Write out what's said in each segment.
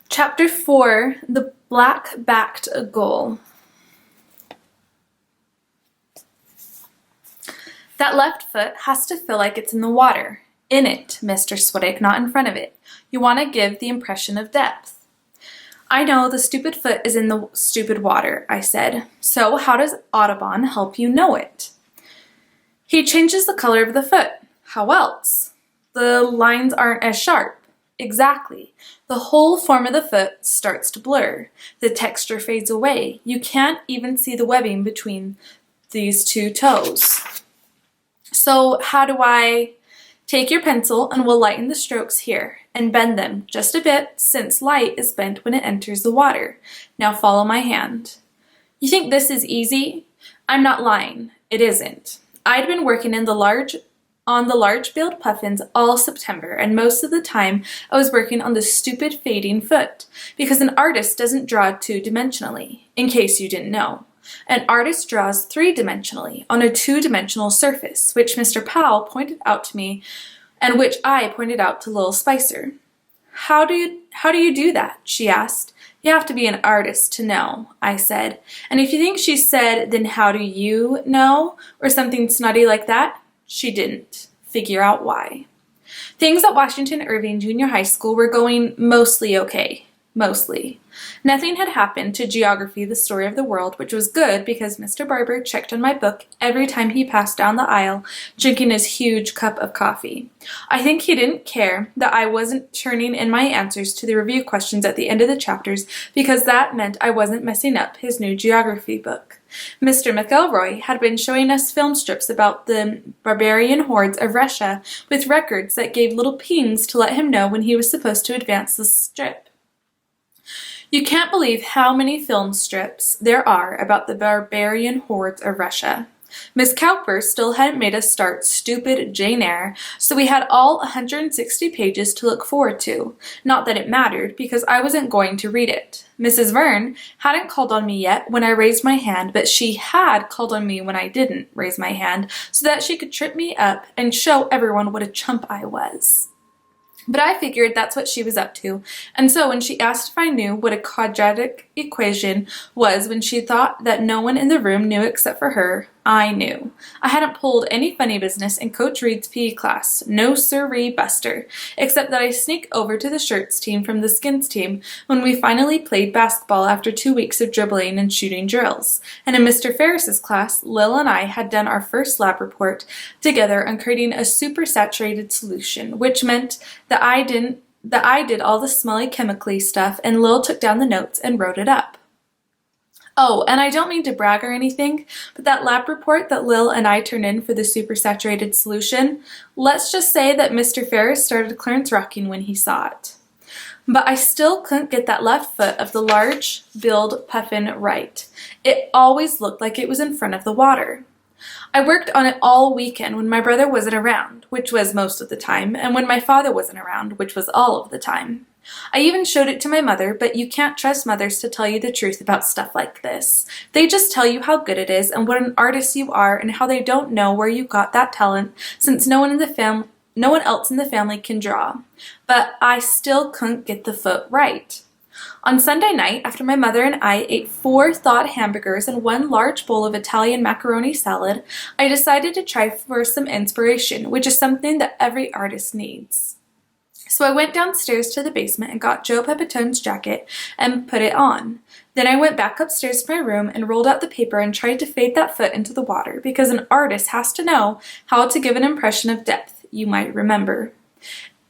Chapter 4, The Black-Backed Gull. That left foot has to feel like it's in the water. In it, Mr. Swiddick, not in front of it. You want to give the impression of depth. I know the stupid foot is in the stupid water, I said. So how does Audubon help you know it? He changes the color of the foot. How else? The lines aren't as sharp. Exactly. The whole form of the foot starts to blur. The texture fades away. You can't even see the webbing between these two toes. So how do I? Take your pencil and we'll lighten the strokes here and bend them just a bit since light is bent when it enters the water. Now follow my hand. You think this is easy? I'm not lying. It isn't. I'd been working on the large-billed puffins all September, and most of the time I was working on the stupid fading foot, because an artist doesn't draw two-dimensionally, in case you didn't know. An artist draws three-dimensionally on a two-dimensional surface, which Mr. Powell pointed out to me, and which I pointed out to Lil Spicer. How do you do that? She asked. You have to be an artist to know, I said. And if you think she said, then how do you know? Or something snotty like that? She didn't figure out why. Things at Washington Irving Junior High School were going mostly okay. Mostly. Nothing had happened to Geography, the Story of the World, which was good because Mr. Barber checked on my book every time he passed down the aisle, drinking his huge cup of coffee. I think he didn't care that I wasn't turning in my answers to the review questions at the end of the chapters because that meant I wasn't messing up his new geography book. Mr. McElroy had been showing us film strips about the barbarian hordes of Russia with records that gave little pings to let him know when he was supposed to advance the strip. You can't believe how many film strips there are about the barbarian hordes of Russia. Miss Cowper still hadn't made us start stupid Jane Eyre, so we had all 160 pages to look forward to. Not that it mattered, because I wasn't going to read it. Mrs. Verne hadn't called on me yet when I raised my hand, but she had called on me when I didn't raise my hand, so that she could trip me up and show everyone what a chump I was. But I figured that's what she was up to, and so when she asked if I knew what a quadratic equation was when she thought that no one in the room knew except for her, I knew. I hadn't pulled any funny business in Coach Reed's PE class, no sirree buster, except that I sneaked over to the shirts team from the skins team when we finally played basketball after 2 weeks of dribbling and shooting drills. And in Mr. Ferris's class, Lil and I had done our first lab report together on creating a supersaturated solution, which meant that I did all the smelly chemically stuff and Lil took down the notes and wrote it up. Oh, and I don't mean to brag or anything, but that lab report that Lil and I turned in for the supersaturated solution, let's just say that Mr. Ferris started Clarence rocking when he saw it. But I still couldn't get that left foot of the large-billed puffin right. It always looked like it was in front of the water. I worked on it all weekend when my brother wasn't around, which was most of the time, and when my father wasn't around, which was all of the time. I even showed it to my mother, but you can't trust mothers to tell you the truth about stuff like this. They just tell you how good it is and what an artist you are and how they don't know where you got that talent since no one else in the family can draw. But I still couldn't get the foot right. On Sunday night, after my mother and I ate 4 thawed hamburgers and 1 large bowl of Italian macaroni salad, I decided to try for some inspiration, which is something that every artist needs. So I went downstairs to the basement and got Joe Pepitone's jacket and put it on. Then I went back upstairs to my room and rolled out the paper and tried to fade that foot into the water, because an artist has to know how to give an impression of depth, you might remember.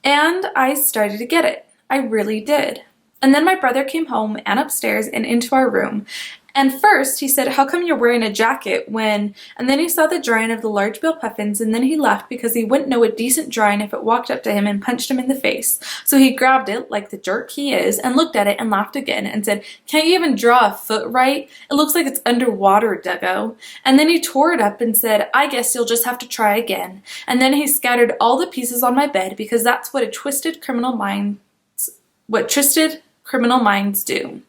And I started to get it. I really did. And then my brother came home and upstairs and into our room. And first he said, "How come you're wearing a jacket when..." And then he saw the drawing of the large-billed puffins, and then he laughed because he wouldn't know a decent drawing if it walked up to him and punched him in the face. So he grabbed it, like the jerk he is, and looked at it and laughed again and said, "Can't you even draw a foot right? It looks like it's underwater, Duggo." And then he tore it up and said, "I guess you'll just have to try again." And then he scattered all the pieces on my bed because that's what twisted criminal minds do.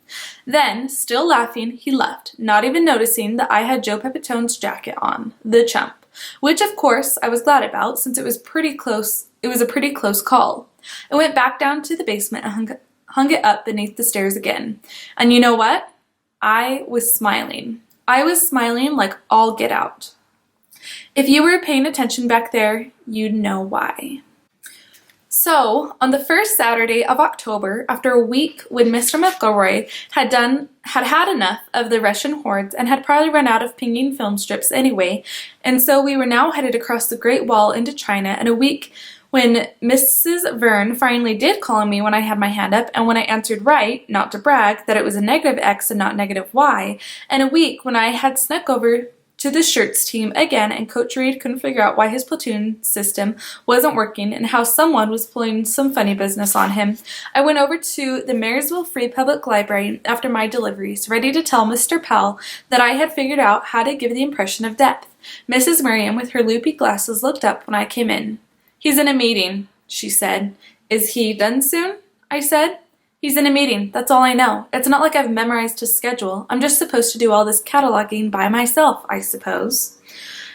Then, still laughing, he left, not even noticing that I had Joe Pepitone's jacket on, the chump, which of course I was glad about since it was a pretty close call. I went back down to the basement hung it up beneath the stairs again. And you know what? I was smiling. I was smiling like all get out. If you were paying attention back there, you'd know why. So, on the first Saturday of October, after a week when Mr. McElroy had had enough of the Russian hordes and had probably run out of pinging film strips anyway, and so we were now headed across the Great Wall into China, and a week when Mrs. Verne finally did call on me when I had my hand up, and when I answered right, not to brag, that it was a negative X and not negative Y, and a week when I had snuck over to the shirts team again, and Coach Reed couldn't figure out why his platoon system wasn't working and how someone was pulling some funny business on him, I went over to the Marysville Free Public Library after my deliveries, ready to tell Mr. Powell that I had figured out how to give the impression of depth. Mrs. Merriam, with her loopy glasses, looked up when I came in. "He's in a meeting," she said. "Is he done soon?" I said. "He's in a meeting, that's all I know. It's not like I've memorized his schedule. I'm just supposed to do all this cataloging by myself, I suppose."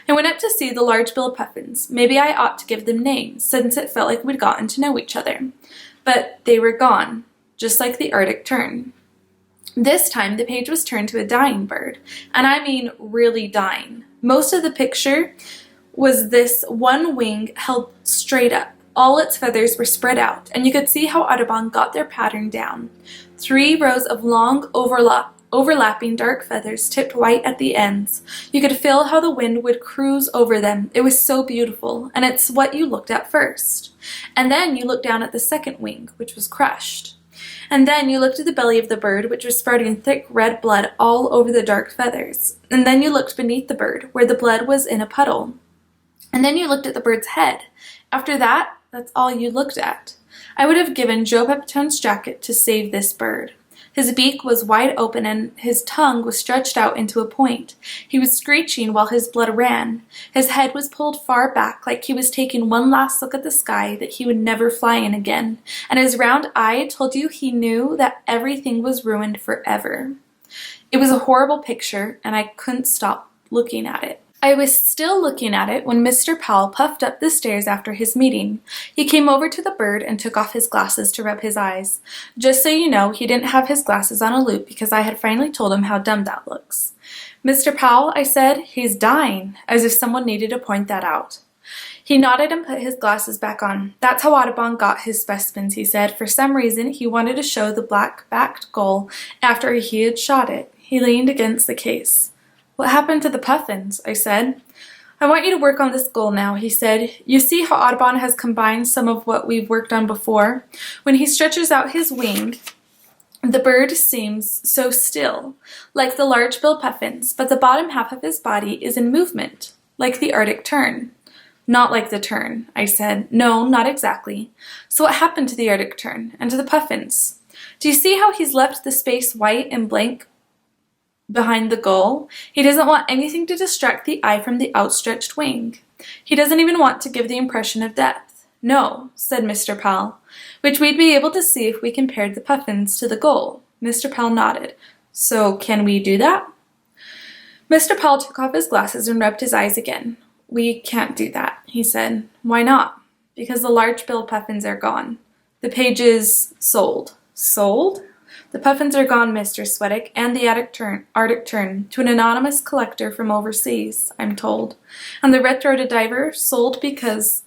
I went up to see the large-billed puffins. Maybe I ought to give them names, since it felt like we'd gotten to know each other. But they were gone, just like the Arctic tern. This time, the page was turned to a dying bird, and I mean really dying. Most of the picture was this one wing held straight up. All its feathers were spread out, and you could see how Audubon got their pattern down. 3 rows of long, overlapping dark feathers tipped white at the ends. You could feel how the wind would cruise over them. It was so beautiful, and it's what you looked at first. And then you looked down at the second wing, which was crushed. And then you looked at the belly of the bird, which was spurting thick red blood all over the dark feathers. And then you looked beneath the bird, where the blood was in a puddle. And then you looked at the bird's head. After that, that's all you looked at. I would have given Joe Pepitone's jacket to save this bird. His beak was wide open and his tongue was stretched out into a point. He was screeching while his blood ran. His head was pulled far back like he was taking one last look at the sky that he would never fly in again, and his round eye told you he knew that everything was ruined forever. It was a horrible picture, and I couldn't stop looking at it. I was still looking at it when Mr. Powell puffed up the stairs after his meeting. He came over to the bird and took off his glasses to rub his eyes. Just so you know, he didn't have his glasses on a loop because I had finally told him how dumb that looks. "Mr. Powell," I said, "he's dying," as if someone needed to point that out. He nodded and put his glasses back on. "That's how Audubon got his specimens," he said. "For some reason, he wanted to show the black-backed gull after he had shot it." He leaned against the case. "What happened to the puffins?" I said. "I want you to work on this gull now," he said. "You see how Audubon has combined some of what we've worked on before? When he stretches out his wing, the bird seems so still, like the large-billed puffins, but the bottom half of his body is in movement, like the Arctic tern." "Not like the tern," I said. "No, not exactly. So what happened to the Arctic tern and to the puffins? Do you see how he's left the space white and blank behind the gull? He doesn't want anything to distract the eye from the outstretched wing. He doesn't even want to give the impression of depth." "No," said Mr. Powell, "which we'd be able to see if we compared the puffins to the gull." Mr. Powell nodded. "So can we do that?" Mr. Powell took off his glasses and rubbed his eyes again. "We can't do that," he said. "Why not?" "Because the large-billed puffins are gone. The page is sold." "Sold?" "The puffins are gone, Mr. Sweattick, and the Arctic tern, to an anonymous collector from overseas, I'm told. And the red-throated diver sold because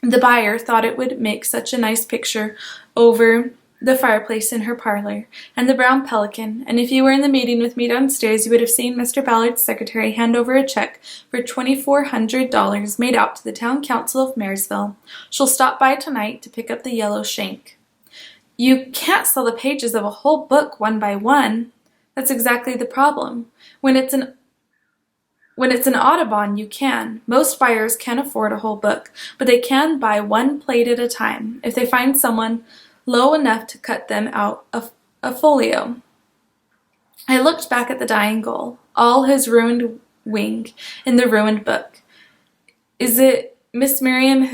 the buyer thought it would make such a nice picture over the fireplace in her parlor, and the brown pelican, and if you were in the meeting with me downstairs, you would have seen Mr. Ballard's secretary hand over a check for $2,400 made out to the town council of Marysville. She'll stop by tonight to pick up the yellow shank." "You can't sell the pages of a whole book one by one." "That's exactly the problem. When it's an Audubon, you can. Most buyers can't afford a whole book, but they can buy one plate at a time if they find someone low enough to cut them out a folio." I looked back at the dying gull, all his ruined wing in the ruined book. "Is it Miss Miriam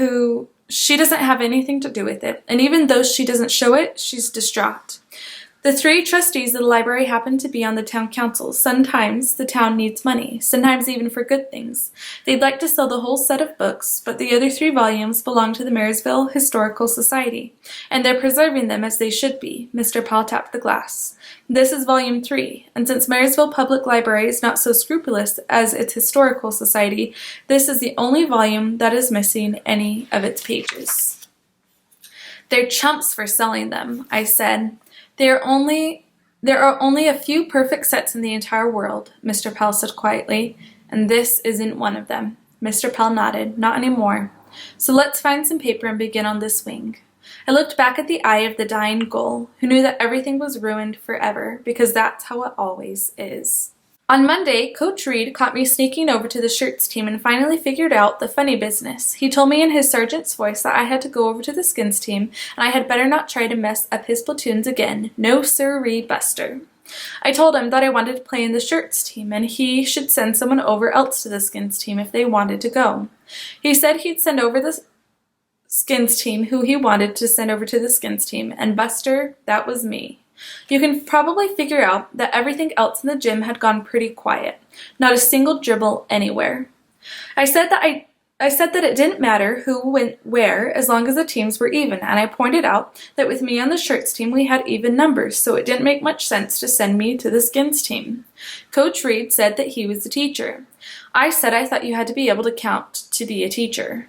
She doesn't have anything to do with it, and even though she doesn't show it, she's distraught. The 3 trustees of the library happen to be on the town council. Sometimes the town needs money, sometimes even for good things. They'd like to sell the whole set of books, but the other 3 volumes belong to the Marysville Historical Society, and they're preserving them as they should be. Mr. Powell tapped the glass. This is volume 3, and since Marysville Public Library is not so scrupulous as its historical society, this is the only volume that is missing any of its pages. They're chumps for selling them, I said. There are only a few perfect sets in the entire world, Mr. Pell said quietly, and this isn't one of them. Mr. Pell nodded. Not anymore. So let's find some paper and begin on this wing. I looked back at the eye of the dying gull, who knew that everything was ruined forever, because that's how it always is. On Monday, Coach Reed caught me sneaking over to the shirts team and finally figured out the funny business. He told me in his sergeant's voice that I had to go over to the skins team and I had better not try to mess up his platoons again. No sirree, Buster. I told him that I wanted to play in the shirts team and he should send someone over else to the skins team if they wanted to go. He said he'd send over the skins team who he wanted to send over to the skins team, and Buster, that was me. You can probably figure out that everything else in the gym had gone pretty quiet. Not a single dribble anywhere. I said that it didn't matter who went where as long as the teams were even, and I pointed out that with me on the shirts team we had even numbers, so it didn't make much sense to send me to the skins team. Coach Reed said that he was the teacher. I said I thought you had to be able to count to be a teacher.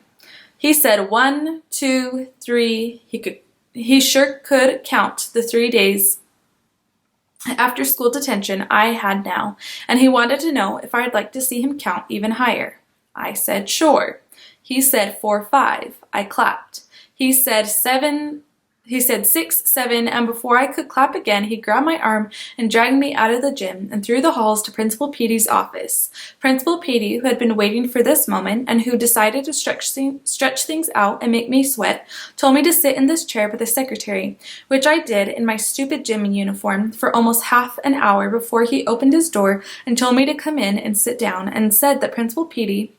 He said 1, 2, 3. He sure could count the 3 days after school detention I had now, and he wanted to know if I'd like to see him count even higher. I said sure. He said 4, 5. I clapped. He said 6, 7, and before I could clap again, he grabbed my arm and dragged me out of the gym and through the halls to Principal Petey's office. Principal Petey, who had been waiting for this moment and who decided to stretch things out and make me sweat, told me to sit in this chair by the secretary, which I did in my stupid gym uniform for almost half an hour before he opened his door and told me to come in and sit down, and said that Principal Petey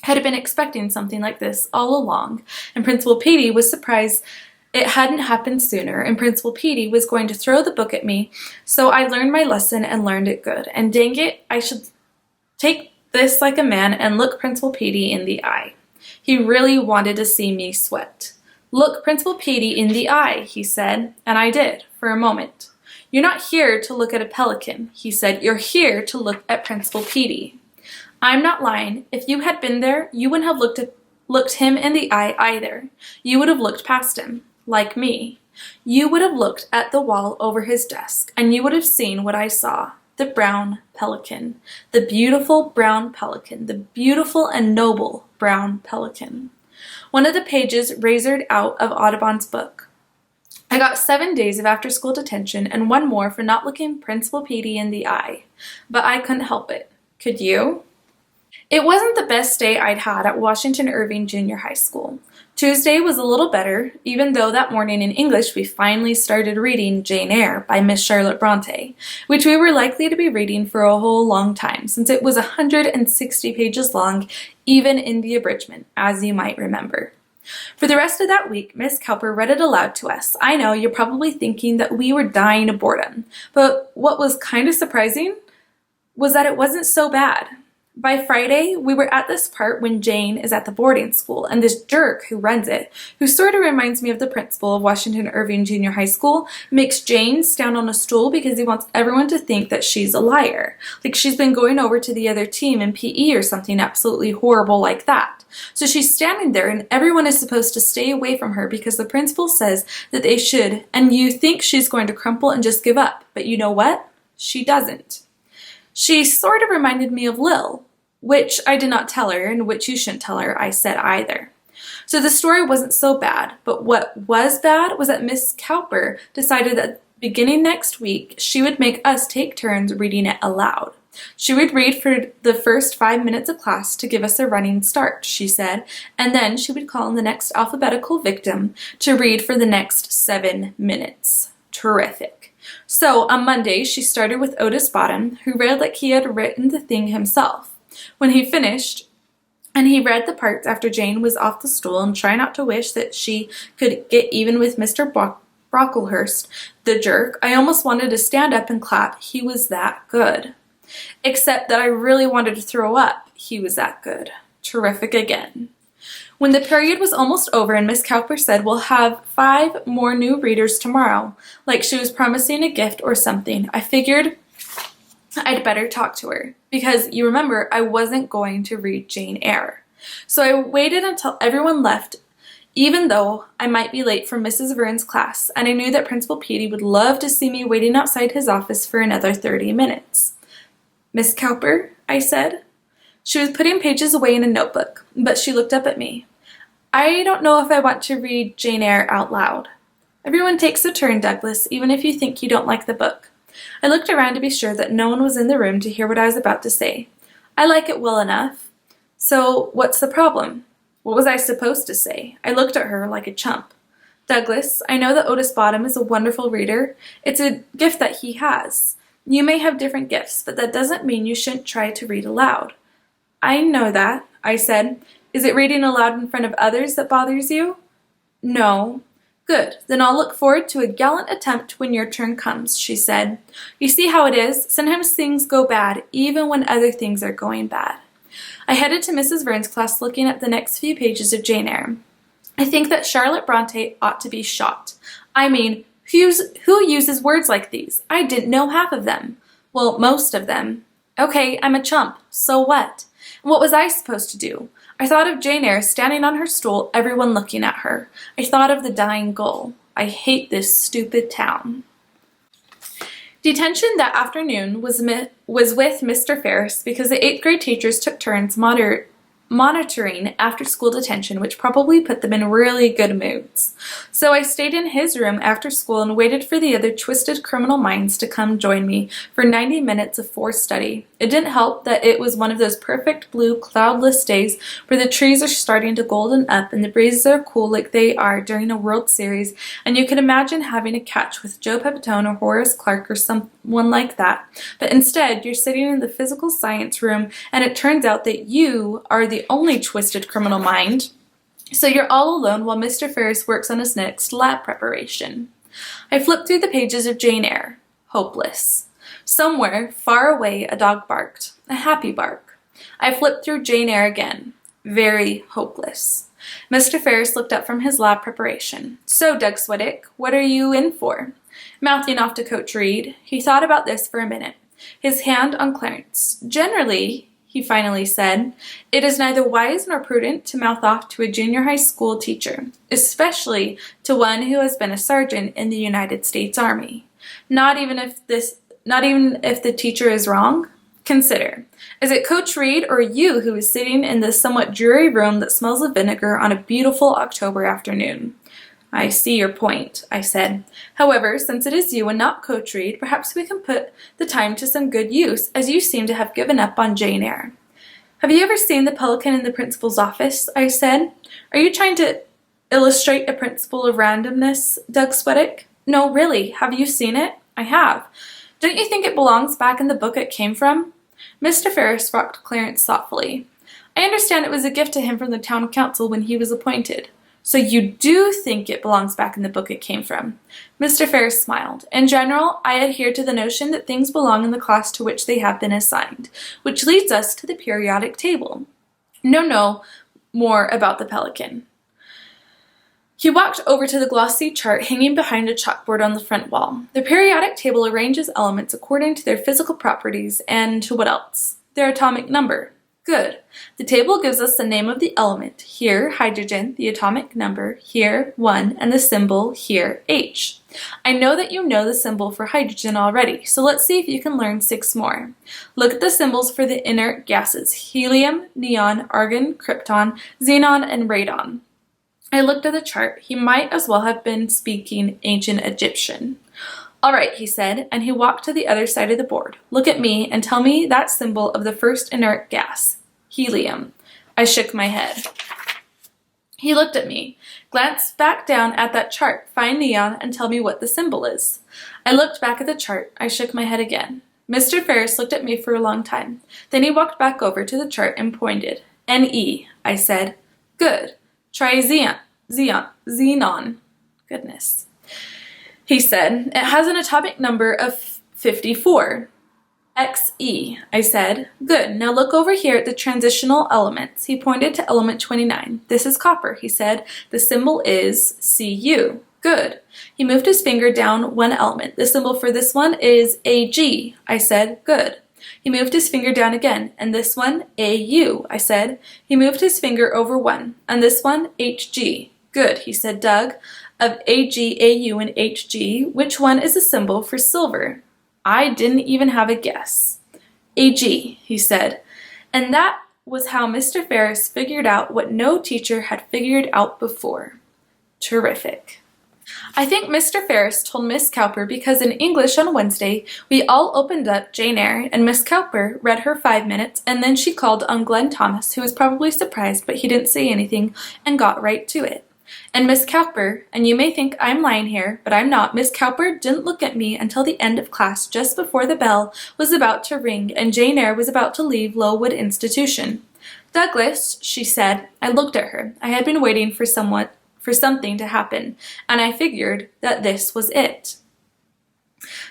had been expecting something like this all along, and Principal Petey was surprised it hadn't happened sooner, and Principal Petey was going to throw the book at me, so I learned my lesson and learned it good. And dang it, I should take this like a man and look Principal Petey in the eye. He really wanted to see me sweat. Look Principal Petey in the eye, he said, and I did, for a moment. You're not here to look at a pelican, he said. You're here to look at Principal Petey. I'm not lying. If you had been there, you wouldn't have looked him in the eye either. You would have looked past him. Like me. You would have looked at the wall over his desk, and you would have seen what I saw. The brown pelican. The beautiful brown pelican. The beautiful and noble brown pelican. One of the pages razored out of Audubon's book. I got 7 days of after-school detention and 1 more for not looking Principal Petey in the eye. But I couldn't help it. Could you? It wasn't the best day I'd had at Washington Irving Junior High School. Tuesday was a little better, even though that morning in English we finally started reading Jane Eyre by Miss Charlotte Bronte, which we were likely to be reading for a whole long time, since it was 160 pages long, even in the abridgment, as you might remember. For the rest of that week, Miss Cowper read it aloud to us. I know you're probably thinking that we were dying of boredom, but what was kind of surprising was that it wasn't so bad. By Friday, we were at this part when Jane is at the boarding school, and this jerk who runs it, who sort of reminds me of the principal of Washington Irving Junior High School, makes Jane stand on a stool because he wants everyone to think that she's a liar. Like she's been going over to the other team in PE or something absolutely horrible like that. So she's standing there and everyone is supposed to stay away from her because the principal says that they should, and you think she's going to crumple and just give up. But you know what? She doesn't. She sort of reminded me of Lil, which I did not tell her, and which you shouldn't tell her I said either. So the story wasn't so bad, but what was bad was that Miss Cowper decided that beginning next week, she would make us take turns reading it aloud. She would read for the first 5 minutes of class to give us a running start, she said, and then she would call on the next alphabetical victim to read for the next 7 minutes. Terrific. So on Monday, she started with Otis Bottom, who read like he had written the thing himself. When he finished, and he read the parts after Jane was off the stool and try not to wish that she could get even with Mr. Brocklehurst, the jerk. I almost wanted to stand up and clap. He was that good. Except that I really wanted to throw up. He was that good. Terrific again. When the period was almost over and Miss Cowper said, "We'll have 5 more new readers tomorrow," like she was promising a gift or something, I figured I'd better talk to her, because you remember I wasn't going to read Jane Eyre. So I waited until everyone left, even though I might be late for Mrs. Verne's class, and I knew that Principal Petey would love to see me waiting outside his office for another 30 minutes. "Miss Cowper," I said. She was putting pages away in a notebook, but she looked up at me. "I don't know if I want to read Jane Eyre out loud." "Everyone takes a turn, Douglas, even if you think you don't like the book." I looked around to be sure that no one was in the room to hear what I was about to say. "I like it well enough." "So, what's the problem?" What was I supposed to say? I looked at her like a chump. "Douglas, I know that Otis Bottom is a wonderful reader. It's a gift that he has. You may have different gifts, but that doesn't mean you shouldn't try to read aloud." "I know that," I said. "Is it reading aloud in front of others that bothers you?" "No." "Good. Then I'll look forward to a gallant attempt when your turn comes," she said. "You see how it is? Sometimes things go bad, even when other things are going bad." I headed to Mrs. Verne's class looking at the next few pages of Jane Eyre. I think that Charlotte Bronte ought to be shot. I mean, who uses words like these? I didn't know half of them. Well, most of them. Okay, I'm a chump. So what? And what was I supposed to do? I thought of Jane Eyre standing on her stool, everyone looking at her. I thought of the dying gull. I hate this stupid town. Detention that afternoon was with Mr. Ferris because the 8th grade teachers took turns monitoring after-school detention, which probably put them in really good moods. So I stayed in his room after school and waited for the other twisted criminal minds to come join me for 90 minutes of forced study. It didn't help that it was one of those perfect blue, cloudless days where the trees are starting to golden up and the breezes are cool like they are during a World Series, and you can imagine having a catch with Joe Pepitone or Horace Clarke or someone like that. But instead, you're sitting in the physical science room, and it turns out that you are the only twisted criminal mind. So you're all alone while Mr. Ferris works on his next lab preparation. I flipped through the pages of Jane Eyre. Hopeless. Somewhere, far away, a dog barked. A happy bark. I flipped through Jane Eyre again. Very hopeless. Mr. Ferris looked up from his lab preparation. "So, Doug Swedick, what are you in for?" Mouthing off to Coach Reed, he thought about this for a minute, his hand on Clarence. "Generally," he finally said, "it is neither wise nor prudent to mouth off to a junior high school teacher, especially to one who has been a sergeant in the United States Army. Not even if the teacher is wrong. Consider, is it Coach Reed or you who is sitting in this somewhat dreary room that smells of vinegar on a beautiful October afternoon?" "I see your point," I said. "However, since it is you and not Coach Reed, perhaps we can put the time to some good use, as you seem to have given up on Jane Eyre." "Have you ever seen the pelican in the principal's office?" I said. "Are you trying to illustrate a principle of randomness, Doug Swedick?" "No, really. Have you seen it?" "I have." "Don't you think it belongs back in the book it came from?" Mr. Ferris rocked Clarence thoughtfully. "I understand it was a gift to him from the town council when he was appointed." "So you do think it belongs back in the book it came from?" Mr. Ferris smiled. "In general, I adhere to the notion that things belong in the class to which they have been assigned, which leads us to the periodic table." No, more about the pelican." He walked over to the glossy chart hanging behind a chalkboard on the front wall. "The periodic table arranges elements according to their physical properties and to what else? Their atomic number." "Good. The table gives us the name of the element, here hydrogen, the atomic number, here 1, and the symbol, here H. I know that you know the symbol for hydrogen already, so let's see if you can learn 6 more. Look at the symbols for the inert gases, helium, neon, argon, krypton, xenon, and radon." I looked at the chart. He might as well have been speaking ancient Egyptian. "All right," he said, and he walked to the other side of the board. "Look at me and tell me that symbol of the first inert gas. Helium." I shook my head. He looked at me. "Glance back down at that chart, find neon, and tell me what the symbol is." I looked back at the chart. I shook my head again. Mr. Ferris looked at me for a long time. Then he walked back over to the chart and pointed. "Ne," I said. "Good. Try xenon. Goodness." he said. It has an atomic number of 54. XE, I said. Good, now look over here at the transitional elements. He pointed to element 29. This is copper, he said. The symbol is Cu. Good. He moved his finger down one element. The symbol for this one is Ag, I said. Good. He moved his finger down again, and this one, Au, I said. He moved his finger over one, and this one, Hg. Good, he said. Doug, of Ag, Au, and Hg, which one is a symbol for silver? I didn't even have a guess. Ag, he said. And that was how Mr. Ferris figured out what no teacher had figured out before. Terrific. I think Mr. Ferris told Miss Cowper because in English on Wednesday, we all opened up Jane Eyre, and Miss Cowper read her 5 minutes, and then she called on Glenn Thomas, who was probably surprised, but he didn't say anything, and got right to it. And Miss Cowper, and you may think I'm lying here, but I'm not, Miss Cowper didn't look at me until the end of class just before the bell was about to ring and Jane Eyre was about to leave Lowood Institution. Douglas, she said. I looked at her. I had been waiting for something to happen, and I figured that this was it.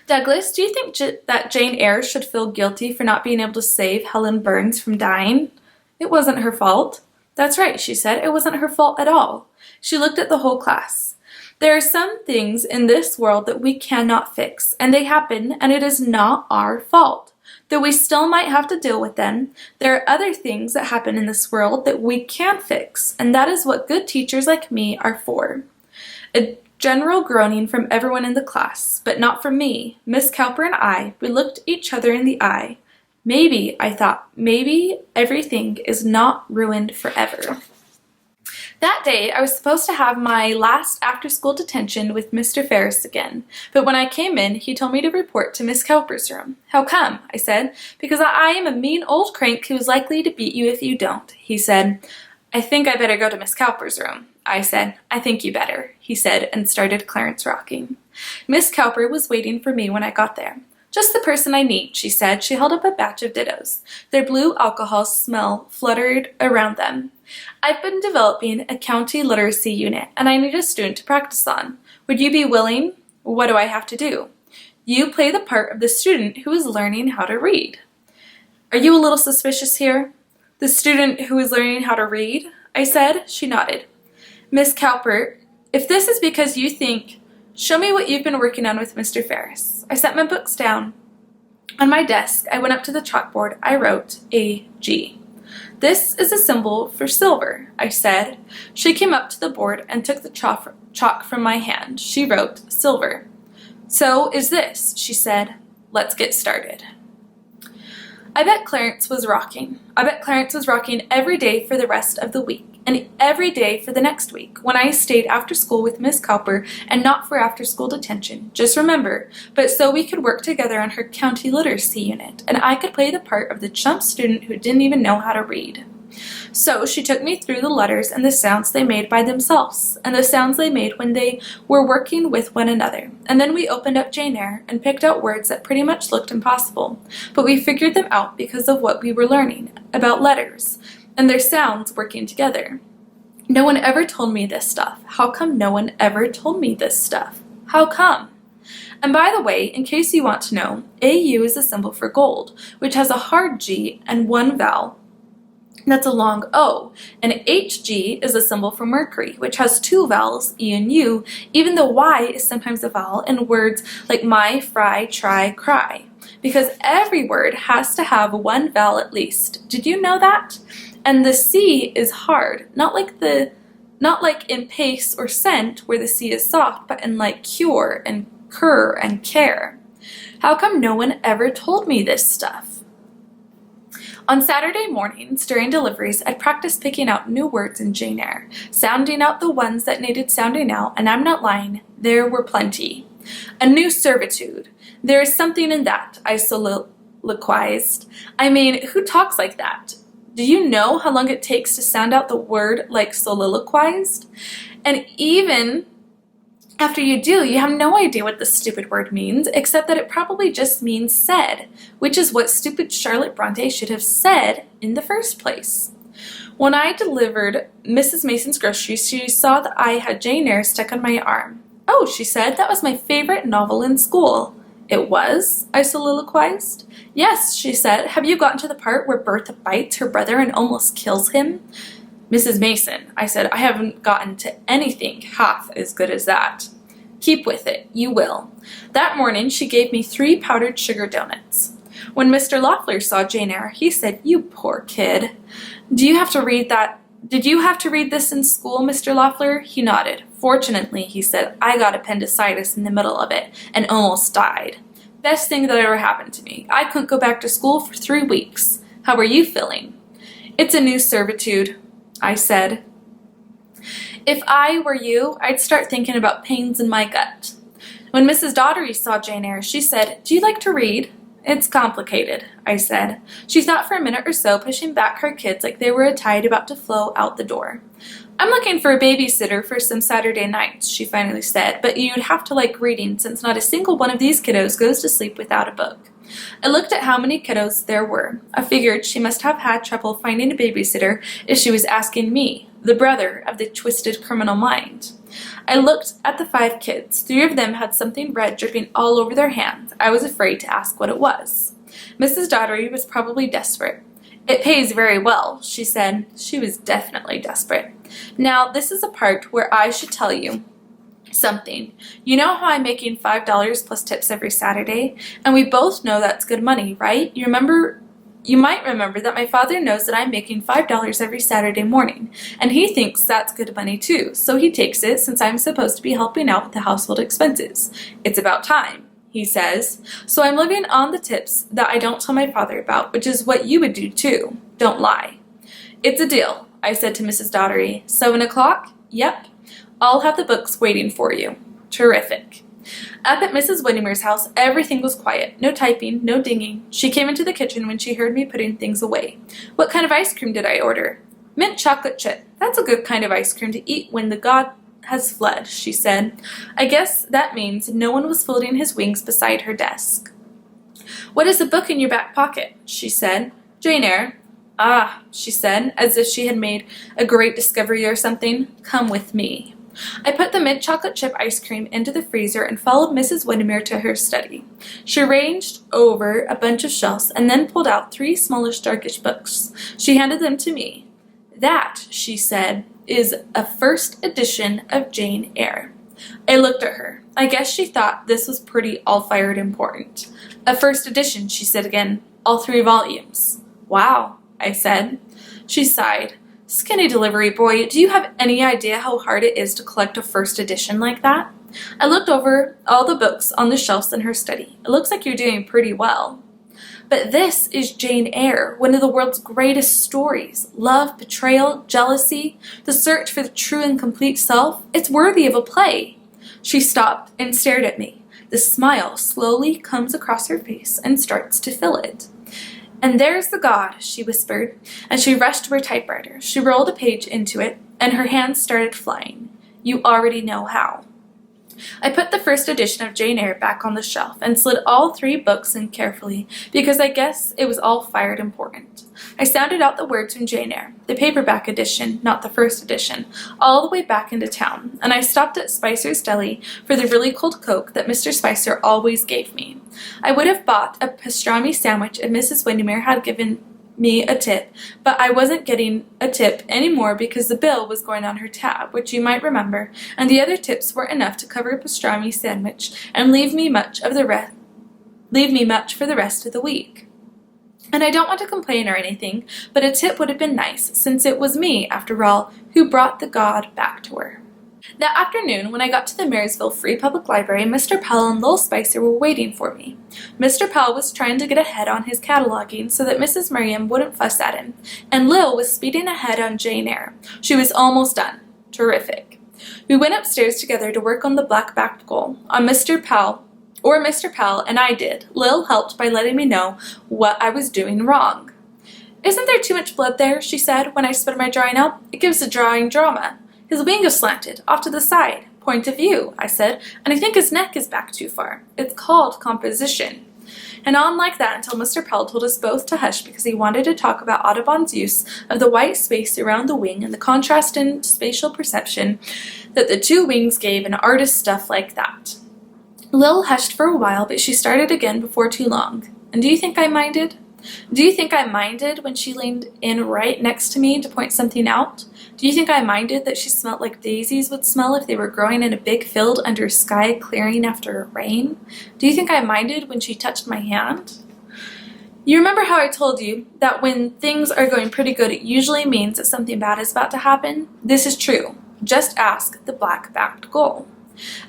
Douglas, do you think that Jane Eyre should feel guilty for not being able to save Helen Burns from dying? It wasn't her fault. That's right, she said. It wasn't her fault at all. She looked at the whole class. There are some things in this world that we cannot fix, and they happen, and it is not our fault. Though we still might have to deal with them, there are other things that happen in this world that we can fix, and that is what good teachers like me are for. A general groaning from everyone in the class, but not from me. Miss Cowper and I, we looked each other in the eye. Maybe, I thought, maybe everything is not ruined forever. That day, I was supposed to have my last after-school detention with Mr. Ferris again, but when I came in, he told me to report to Miss Cowper's room. How come? I said. Because I am a mean old crank who is likely to beat you if you don't, he said. I think I better go to Miss Cowper's room, I said. I think you better, he said, and started Clarence rocking. Miss Cowper was waiting for me when I got there. Just the person I need, she said. She held up a batch of dittos. Their blue alcohol smell fluttered around them. I've been developing a county literacy unit, and I need a student to practice on. Would you be willing? What do I have to do? You play the part of the student who is learning how to read. Are you a little suspicious here? The student who is learning how to read? I said. She nodded. Miss Cowper, if this is because you think, show me what you've been working on with Mr. Ferris. I set my books down. On my desk, I went up to the chalkboard. I wrote A.G. This is a symbol for silver, I said. She came up to the board and took the chalk from my hand. She wrote silver. So is this, she said. Let's get started. I bet Clarence was rocking. I bet Clarence was rocking every day for the rest of the week, and every day for the next week, when I stayed after school with Miss Cowper and not for after-school detention. Just remember, but so we could work together on her county literacy unit, and I could play the part of the chump student who didn't even know how to read. So she took me through the letters and the sounds they made by themselves, and the sounds they made when they were working with one another. And then we opened up Jane Eyre and picked out words that pretty much looked impossible, but we figured them out because of what we were learning about letters and their sounds working together. No one ever told me this stuff. How come no one ever told me this stuff? How come? And by the way, in case you want to know, AU is a symbol for gold, which has a hard G and one vowel. That's a long O, and HG is a symbol for Mercury, which has two vowels, E and U, even though Y is sometimes a vowel in words like my, fry, try, cry, because every word has to have one vowel at least. Did you know that? And the C is hard, not like in pace or scent where the C is soft, but in like cure and cur and care. How come no one ever told me this stuff? On Saturday mornings, during deliveries, I'd practice picking out new words in Jane Eyre, sounding out the ones that needed sounding out, and I'm not lying, there were plenty. A new servitude. There is something in that, I soliloquized. I mean, who talks like that? Do you know how long it takes to sound out the word like soliloquized? And even after you do, you have no idea what the stupid word means, except that it probably just means said, which is what stupid Charlotte Bronte should have said in the first place. When I delivered Mrs. Mason's groceries, she saw that I had Jane Eyre stuck on my arm. "Oh," she said, "that was my favorite novel in school." "It was?" I soliloquized. "Yes," she said. "Have you gotten to the part where Bertha bites her brother and almost kills him?" "Mrs. Mason," I said, "I haven't gotten to anything half as good as that." "Keep with it. You will." That morning she gave me 3 powdered sugar donuts. When Mr. Loeffler saw Jane Eyre, he said, "You poor kid. Did you have to read this in school, Mr. Loeffler?" He nodded. "Fortunately," he said, "I got appendicitis in the middle of it and almost died. Best thing that ever happened to me. I couldn't go back to school for 3 weeks. How are you feeling?" "It's a new servitude," I said. "If I were you, I'd start thinking about pains in my gut." When Mrs. Doddery saw Jane Eyre, she said, "Do you like to read?" "It's complicated," I said. She thought for a minute or so, pushing back her kids like they were a tide about to flow out the door. "I'm looking for a babysitter for some Saturday nights," she finally said, "but you'd have to like reading since not a single one of these kiddos goes to sleep without a book." I looked at how many kiddos there were. I figured she must have had trouble finding a babysitter if she was asking me, the brother of the twisted criminal mind. I looked at the 5 kids. 3 of them had something red dripping all over their hands. I was afraid to ask what it was. Mrs. Doddery was probably desperate. "It pays very well," she said. She was definitely desperate. Now, this is a part where I should tell you something. You know how I'm making $5 plus tips every Saturday? And we both know that's good money, right? You might remember that my father knows that I'm making $5 every Saturday morning, and he thinks that's good money too, so he takes it since I'm supposed to be helping out with the household expenses. "It's about time," he says. So I'm living on the tips that I don't tell my father about, which is what you would do too. Don't lie. "It's a deal," I said to Mrs. Doddery. 7 o'clock? "Yep. I'll have the books waiting for you." Terrific. Up at Mrs. Windermere's house, everything was quiet. No typing, no dinging. She came into the kitchen when she heard me putting things away. "What kind of ice cream did I order?" "Mint chocolate chip. That's a good kind of ice cream to eat when the god has fled," she said. I guess that means no one was folding his wings beside her desk. "What is the book in your back pocket?" she said. "Jane Eyre." "Ah," she said, as if she had made a great discovery or something. "Come with me." I put the mint chocolate chip ice cream into the freezer and followed Mrs. Windermere to her study. She ranged over a bunch of shelves and then pulled out 3 smallish, darkish books. She handed them to me. "That," she said, "is a first edition of Jane Eyre." I looked at her. I guess she thought this was pretty all-fired important. "A first edition," she said again. "All 3 volumes." "Wow," I said. She sighed. "Skinny delivery boy, do you have any idea how hard it is to collect a first edition like that?" I looked over all the books on the shelves in her study. "It looks like you're doing pretty well." "But this is Jane Eyre, one of the world's greatest stories. Love, betrayal, jealousy, the search for the true and complete self. It's worthy of a play." She stopped and stared at me. The smile slowly comes across her face and starts to fill it. "And there's the god," she whispered, and she rushed to her typewriter. She rolled a page into it, and her hands started flying. "You already know how." I put the first edition of Jane Eyre back on the shelf and slid all 3 books in carefully, because I guess it was all fired important. I sounded out the words from Jane Eyre, the paperback edition, not the first edition, all the way back into town, and I stopped at Spicer's Deli for the really cold Coke that Mr. Spicer always gave me. I would have bought a pastrami sandwich if Mrs. Windermere had given me a tip, but I wasn't getting a tip anymore because the bill was going on her tab, which you might remember, and the other tips weren't enough to cover a pastrami sandwich and leave me much for the rest of the week. And I don't want to complain or anything, but a tip would have been nice, since it was me, after all, who brought the god back to her. That afternoon, when I got to the Marysville Free Public Library, Mr. Powell and Lil Spicer were waiting for me. Mr. Powell was trying to get ahead on his cataloging so that Mrs. Merriam wouldn't fuss at him, and Lil was speeding ahead on Jane Eyre. She was almost done. Terrific. We went upstairs together to work on the black-backed gull. Mr. Powell and I did. Lil helped by letting me know what I was doing wrong. "Isn't there too much blood there?" she said when I spread my drawing out. "It gives the drawing drama. His wing is slanted, off to the side. Point of view," I said, "and I think his neck is back too far. It's called composition." And on like that until Mr. Pell told us both to hush because he wanted to talk about Audubon's use of the white space around the wing and the contrast in spatial perception that the two wings gave and artist stuff like that. Lil hushed for a while, but she started again before too long. And do you think I minded? Do you think I minded when she leaned in right next to me to point something out? Do you think I minded that she smelled like daisies would smell if they were growing in a big field under a sky clearing after rain? Do you think I minded when she touched my hand? You remember how I told you that when things are going pretty good, it usually means that something bad is about to happen? This is true. Just ask the black-backed gull.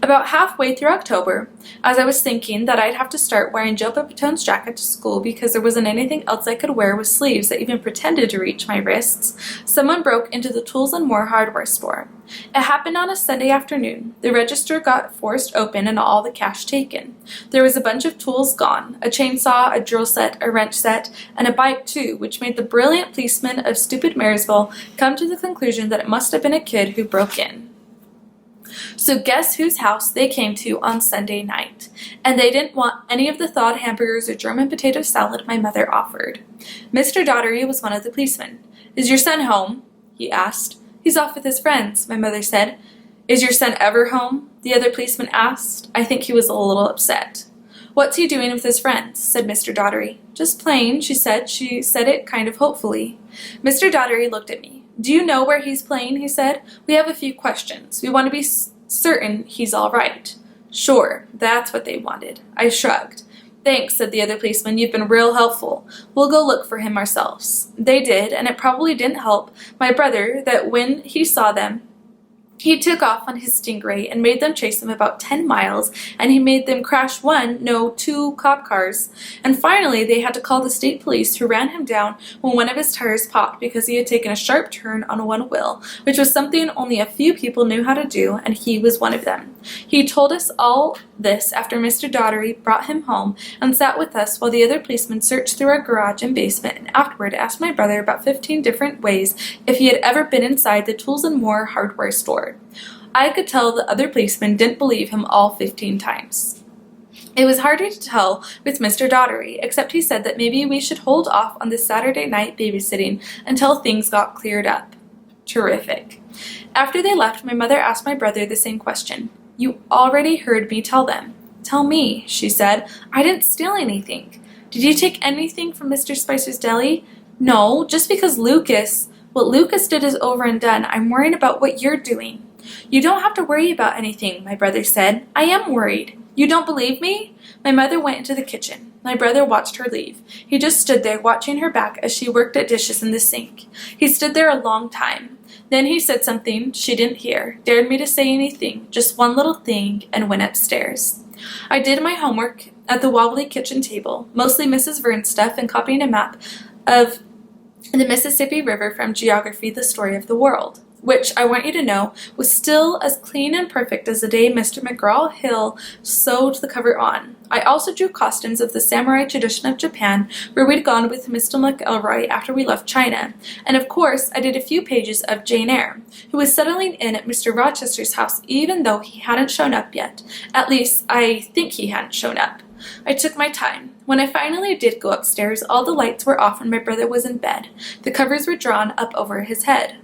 About halfway through October, as I was thinking that I'd have to start wearing Joe Pepitone's jacket to school because there wasn't anything else I could wear with sleeves that even pretended to reach my wrists, someone broke into the Tools and More hardware store. It happened on a Sunday afternoon. The register got forced open and all the cash taken. There was a bunch of tools gone, a chainsaw, a drill set, a wrench set, and a bike too, which made the brilliant policeman of stupid Marysville come to the conclusion that it must have been a kid who broke in. So guess whose house they came to on Sunday night? And they didn't want any of the thawed hamburgers or German potato salad my mother offered. Mr. Daugherty was one of the policemen. "Is your son home?" he asked. "He's off with his friends," my mother said. "Is your son ever home?" the other policeman asked. I think he was a little upset. "What's he doing with his friends?" said Mr. Daugherty. "Just playing," she said. She said it kind of hopefully. Mr. Daugherty looked at me. "Do you know where he's playing?" he said. "We have a few questions. We want to be certain he's all right." Sure, that's what they wanted. I shrugged. "Thanks," said the other policeman. "You've been real helpful. We'll go look for him ourselves." They did, and it probably didn't help my brother that when he saw them, he took off on his stingray and made them chase him about 10 miles, and he made them crash two cop cars. And finally, they had to call the state police, who ran him down when one of his tires popped because he had taken a sharp turn on one wheel, which was something only a few people knew how to do, and he was one of them. He told us all this after Mr. Daugherty brought him home and sat with us while the other policeman searched through our garage and basement, and afterward asked my brother about 15 different ways if he had ever been inside the Tools and More hardware store. I could tell the other policemen didn't believe him all 15 times. It was harder to tell with Mr. Daugherty, except he said that maybe we should hold off on the Saturday night babysitting until things got cleared up. Terrific. After they left, my mother asked my brother the same question. "You already heard me tell them." "Tell me," she said. "I didn't steal anything." "Did you take anything from Mr. Spicer's deli?" "No, just because what Lucas did is over and done. I'm worrying about what you're doing." "You don't have to worry about anything," my brother said. "I am worried. You don't believe me?" My mother went into the kitchen. My brother watched her leave. He just stood there watching her back as she worked at dishes in the sink. He stood there a long time. Then he said something she didn't hear, dared me to say anything, just one little thing, and went upstairs. I did my homework at the wobbly kitchen table, mostly Mrs. Vern's stuff and copying a map of the Mississippi River from Geography, the Story of the World, which, I want you to know, was still as clean and perfect as the day Mr. McGraw-Hill sewed the cover on. I also drew costumes of the samurai tradition of Japan, where we'd gone with Mr. McElroy after we left China. And of course, I did a few pages of Jane Eyre, who was settling in at Mr. Rochester's house even though he hadn't shown up yet. At least, I think he hadn't shown up. I took my time. When I finally did go upstairs, all the lights were off and my brother was in bed. The covers were drawn up over his head.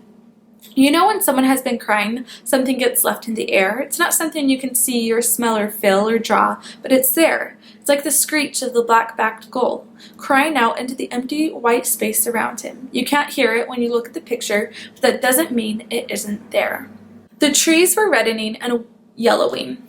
You know when someone has been crying, something gets left in the air? It's not something you can see or smell or feel or draw, but it's there. It's like the screech of the black-backed gull, crying out into the empty white space around him. You can't hear it when you look at the picture, but that doesn't mean it isn't there. The trees were reddening and yellowing.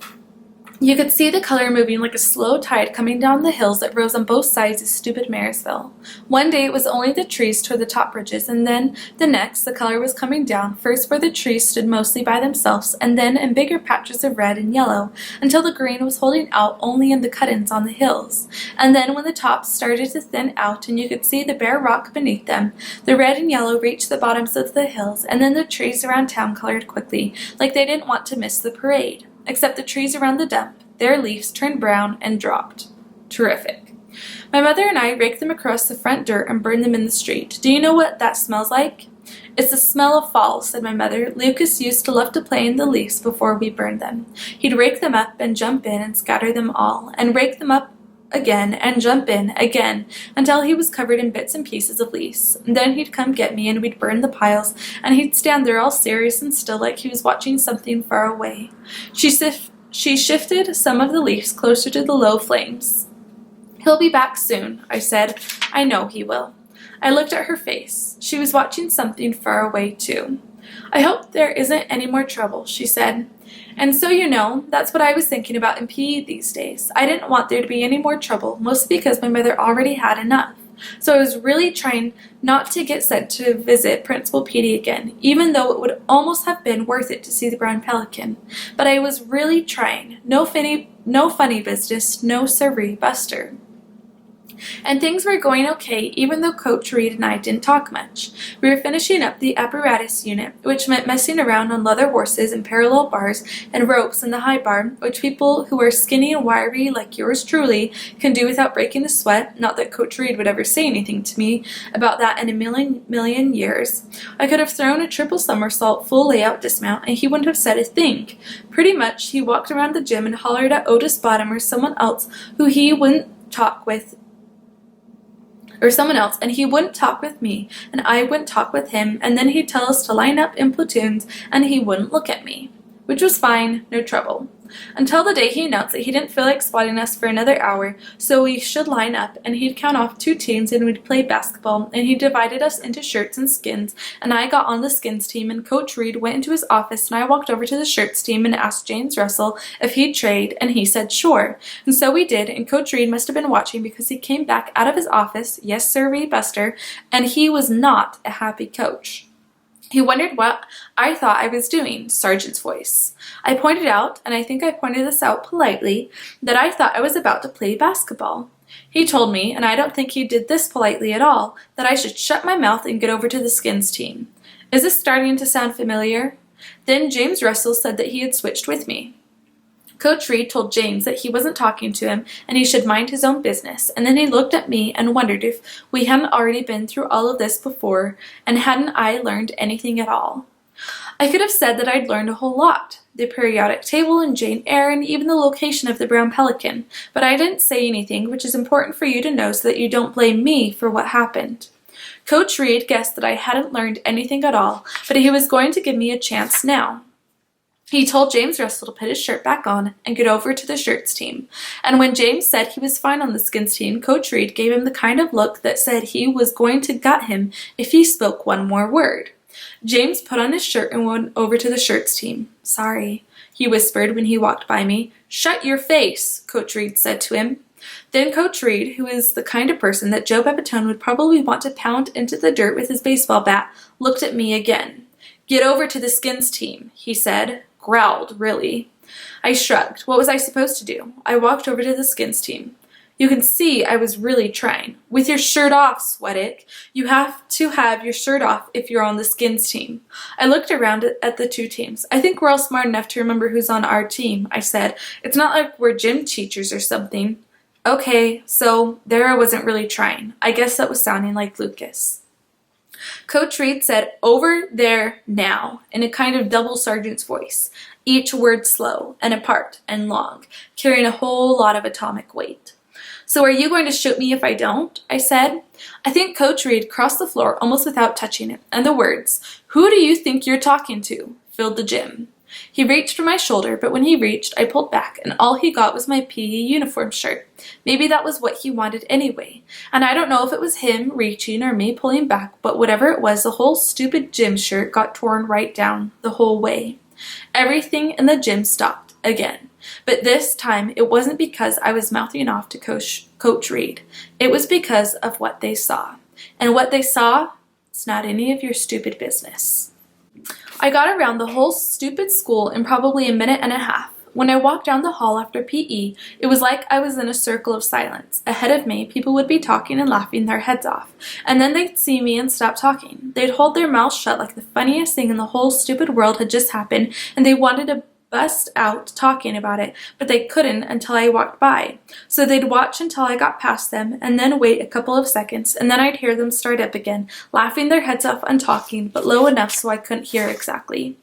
You could see the color moving like a slow tide coming down the hills that rose on both sides of stupid Marysville. One day it was only the trees toward the top ridges, and then the next the color was coming down, first where the trees stood mostly by themselves, and then in bigger patches of red and yellow, until the green was holding out only in the cut-ins on the hills. And then when the tops started to thin out and you could see the bare rock beneath them, the red and yellow reached the bottoms of the hills, and then the trees around town colored quickly, like they didn't want to miss the parade. Except the trees around the dump, their leaves turned brown and dropped. Terrific. My mother and I raked them across the front dirt and burned them in the street. Do you know what that smells like? It's the smell of fall, said my mother. Lucas used to love to play in the leaves before we burned them. He'd rake them up and jump in and scatter them all, and rake them up again and jump in again until he was covered in bits and pieces of leaves. And then he'd come get me and we'd burn the piles, and he'd stand there all serious and still like he was watching something far away. She shifted some of the leaves closer to the low flames. "He'll be back soon," I said. "I know he will." I looked at her face. She was watching something far away too. "I hope there isn't any more trouble," she said. And so, that's what I was thinking about in PE these days. I didn't want there to be any more trouble, mostly because my mother already had enough. So I was really trying not to get sent to visit Principal Petey again, even though it would almost have been worth it to see the brown pelican. But I was really trying. No funny business, no siree, Buster. And things were going okay, even though Coach Reed and I didn't talk much. We were finishing up the apparatus unit, which meant messing around on leather horses and parallel bars and ropes in the high bar, which people who are skinny and wiry like yours truly can do without breaking a sweat. Not that Coach Reed would ever say anything to me about that in a million years. I could have thrown a triple somersault full layout dismount and he wouldn't have said a thing. Pretty much, he walked around the gym and hollered at Otis Bottom or someone else and he wouldn't talk with me, and I wouldn't talk with him, and then he'd tell us to line up in platoons, and he wouldn't look at me. Which was fine, no trouble. Until the day he announced that he didn't feel like spotting us for another hour, so we should line up, and he'd count off 2 teams and we'd play basketball, and he divided us into shirts and skins, and I got on the skins team, and Coach Reed went into his office, and I walked over to the shirts team and asked James Russell if he'd trade, and he said sure. And so we did, and Coach Reed must have been watching because he came back out of his office, yes sir, Buster, and he was not a happy coach. He wondered what I thought I was doing, Sergeant's voice. I pointed out, and I think I pointed this out politely, that I thought I was about to play basketball. He told me, and I don't think he did this politely at all, that I should shut my mouth and get over to the skins team. Is this starting to sound familiar? Then James Russell said that he had switched with me. Coach Reed told James that he wasn't talking to him and he should mind his own business, and then he looked at me and wondered if we hadn't already been through all of this before and hadn't I learned anything at all. I could have said that I'd learned a whole lot, the periodic table and Jane Eyre and even the location of the brown pelican, but I didn't say anything, which is important for you to know so that you don't blame me for what happened. Coach Reed guessed that I hadn't learned anything at all, but he was going to give me a chance now. He told James Russell to put his shirt back on and get over to the shirts team. And when James said he was fine on the skins team, Coach Reed gave him the kind of look that said he was going to gut him if he spoke one more word. James put on his shirt and went over to the shirts team. "Sorry," he whispered when he walked by me. "Shut your face," Coach Reed said to him. Then Coach Reed, who is the kind of person that Joe Pepitone would probably want to pound into the dirt with his baseball bat, looked at me again. "Get over to the skins team," he said. Growled, really. I shrugged. What was I supposed to do? I walked over to the skins team. You can see I was really trying. "With your shirt off, Sweatick. You have to have your shirt off if you're on the skins team." I looked around at the 2 teams. "I think we're all smart enough to remember who's on our team," I said. "It's not like we're gym teachers or something." Okay, so there I wasn't really trying. I guess that was sounding like Lucas. Coach Reed said, "Over there now," in a kind of double sergeant's voice, each word slow and apart and long, carrying a whole lot of atomic weight. "So are you going to shoot me if I don't?" I said. I think Coach Reed crossed the floor almost without touching it, and the words, "Who do you think you're talking to?" filled the gym. He reached for my shoulder, but when he reached, I pulled back, and all he got was my PE uniform shirt. Maybe that was what he wanted anyway, and I don't know if it was him reaching or me pulling back, but whatever it was, the whole stupid gym shirt got torn right down the whole way. Everything in the gym stopped again, but this time it wasn't because I was mouthing off to Coach Reed. It was because of what they saw, and what they saw, it's not any of your stupid business. I got around the whole stupid school in probably a minute and a half. When I walked down the hall after PE, it was like I was in a circle of silence. Ahead of me, people would be talking and laughing their heads off, and then they'd see me and stop talking. They'd hold their mouths shut like the funniest thing in the whole stupid world had just happened, and they wanted to bust out talking about it, but they couldn't until I walked by. So they'd watch until I got past them, and then wait a couple of seconds, and then I'd hear them start up again, laughing their heads off and talking, but low enough so I couldn't hear exactly.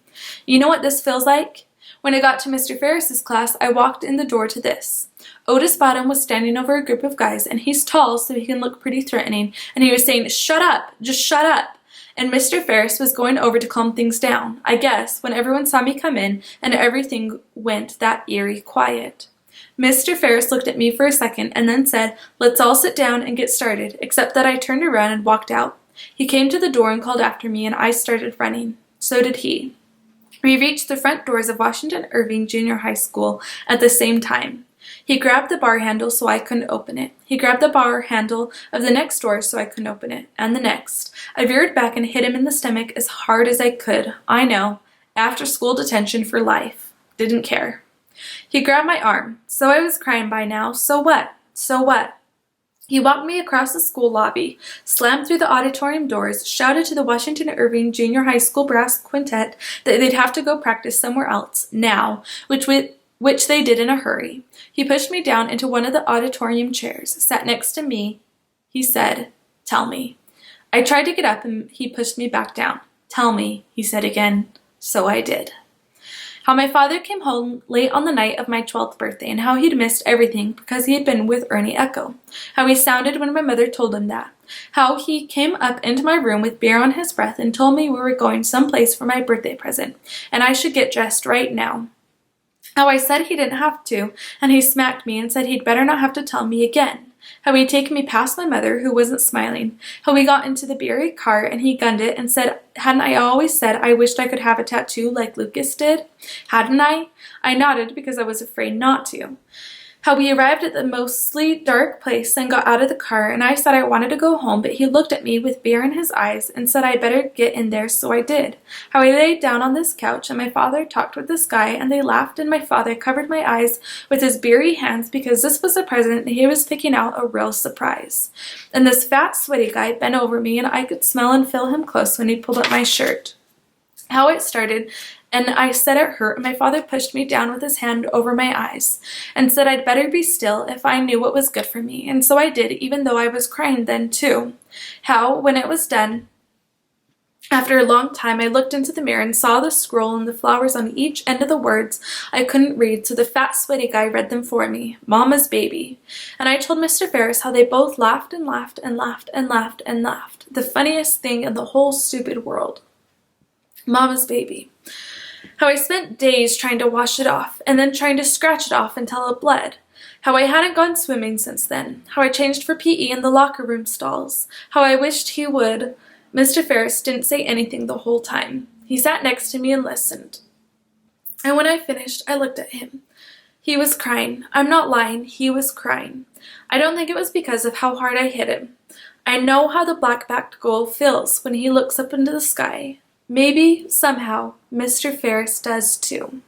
You know what this feels like? When I got to Mr. Ferris's class, I walked in the door to this. Otis Bottom was standing over a group of guys, and he's tall, so he can look pretty threatening, and he was saying, "Shut up! Just shut up!" And Mr. Ferris was going over to calm things down, I guess, when everyone saw me come in, and everything went that eerie quiet. Mr. Ferris looked at me for a second, and then said, "Let's all sit down and get started," except that I turned around and walked out. He came to the door and called after me, and I started running. So did he. We reached the front doors of Washington Irving Junior High School at the same time. He grabbed the bar handle so I couldn't open it. He grabbed the bar handle of the next door so I couldn't open it, and the next. I veered back and hit him in the stomach as hard as I could. I know. After school detention for life. Didn't care. He grabbed my arm. So I was crying by now. So what? So what? He walked me across the school lobby, slammed through the auditorium doors, shouted to the Washington Irving Junior High School brass quintet that they'd have to go practice somewhere else, now, which they did in a hurry. He pushed me down into one of the auditorium chairs, sat next to me. He said, "Tell me." I tried to get up and he pushed me back down. "Tell me," he said again. So I did. How my father came home late on the night of my 12th birthday, and how he'd missed everything because he had been with Ernie Echo. How he sounded when my mother told him that. How he came up into my room with beer on his breath and told me we were going someplace for my birthday present, and I should get dressed right now. How I said he didn't have to, and he smacked me and said he'd better not have to tell me again. How he'd taken me past my mother, who wasn't smiling. How we got into the Berry car and he gunned it and said, hadn't I always said I wished I could have a tattoo like Lucas did? Hadn't I? I nodded because I was afraid not to. How we arrived at the mostly dark place and got out of the car, and I said I wanted to go home, but he looked at me with fear in his eyes and said I better get in there, so I did. How I laid down on this couch and my father talked with this guy and they laughed, and my father covered my eyes with his beery hands because this was a present and he was picking out a real surprise. And this fat, sweaty guy bent over me and I could smell and feel him close when he pulled up my shirt. How it started, and I said it hurt, and my father pushed me down with his hand over my eyes and said I'd better be still if I knew what was good for me, and so I did, even though I was crying then too. How, when it was done, after a long time, I looked into the mirror and saw the scroll and the flowers on each end of the words I couldn't read, so the fat, sweaty guy read them for me. Mama's baby. And I told Mr. Ferris how they both laughed and laughed and laughed and laughed and laughed. The funniest thing in the whole stupid world. Mama's baby. How I spent days trying to wash it off, and then trying to scratch it off until it bled. How I hadn't gone swimming since then. How I changed for PE in the locker room stalls. How I wished he would. Mr. Ferris didn't say anything the whole time. He sat next to me and listened. And when I finished, I looked at him. He was crying. I'm not lying. He was crying. I don't think it was because of how hard I hit him. I know how the black-backed gull feels when he looks up into the sky. Maybe, somehow, Mr. Ferris does too.